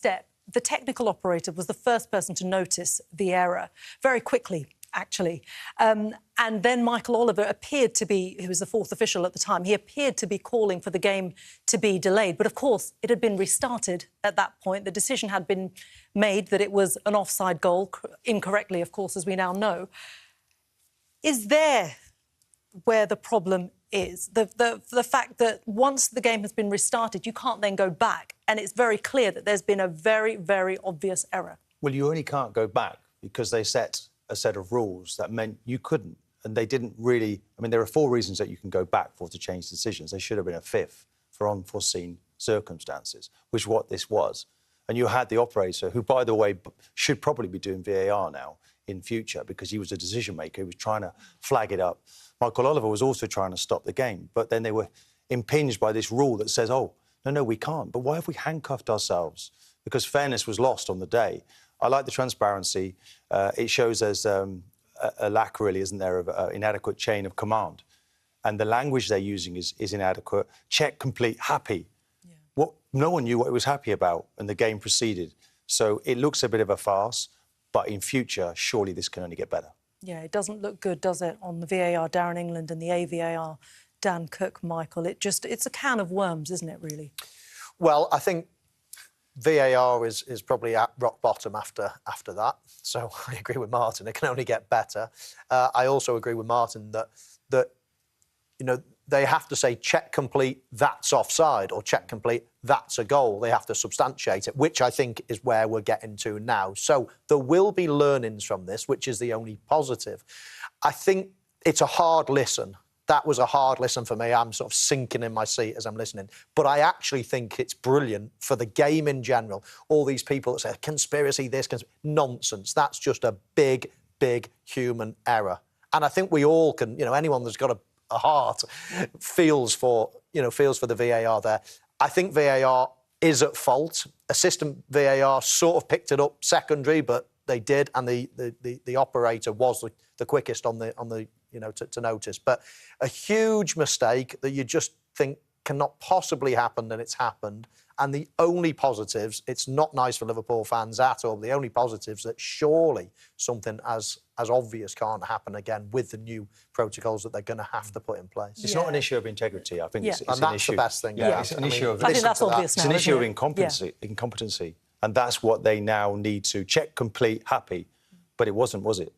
step, the technical operator was the first person to notice the error very quickly, actually. And then Michael Oliver appeared to be, who was the fourth official at the time, he appeared to be calling for the game to be delayed. But, of course, it had been restarted at that point. The decision had been made that it was an offside goal, incorrectly, of course, as we now know. Is there where the problem is? The fact that once the game has been restarted, you can't then go back. And it's very clear that there's been a very, very obvious error. Well, you only can't go back because they set a set of rules that meant you couldn't. And they didn't really... I mean, there are 4 reasons that you can go back for to change decisions. There should have been a 5th for unforeseen circumstances, which is what this was. And you had the operator, who, by the way, should probably be doing VAR now in future because he was a decision-maker. He was trying to flag it up. Michael Oliver was also trying to stop the game, but then they were impinged by this rule that says, oh, no, we can't. But why have we handcuffed ourselves? Because fairness was lost on the day. I like the transparency. It shows there's a lack, really, isn't there, of inadequate chain of command. And the language they're using is inadequate. Check, complete, happy. Yeah. No one knew what it was happy about, and the game proceeded. So it looks a bit of a farce, but in future, surely this can only get better. Yeah, it doesn't look good, does it, on the VAR, Darren England, and the AVAR, Dan Cook, Michael? It's a can of worms, isn't it, really? Well, I think VAR is probably at rock bottom after that. So I agree with Martin. It can only get better. I also agree with Martin that you know, they have to say check complete, that's offside, or check complete, that's a goal. They have to substantiate it, which I think is where we're getting to now. So there will be learnings from this, which is the only positive. I think it's a hard listen. That was a hard listen for me. I'm sort of sinking in my seat as I'm listening. But I actually think it's brilliant for the game in general. All these people that say, conspiracy, this, nonsense. That's just a big, big human error. And I think we all can, you know, anyone that's got a heart feels for the VAR there. I think VAR is at fault. Assistant VAR sort of picked it up secondary, but they did, and the operator was the quickest on the to notice. But a huge mistake that you just think cannot possibly happen, and it's happened. And the only positives, it's not nice for Liverpool fans at all. The only positives that surely something as obvious can't happen again with the new protocols that they're going to have to put in place. It's not an issue of integrity. I think it's and an that's issue. The best thing. Yeah, it's an issue of... I think that's obvious now. It's an issue of incompetency. And that's what they now need to check, complete, happy. But it wasn't, was it?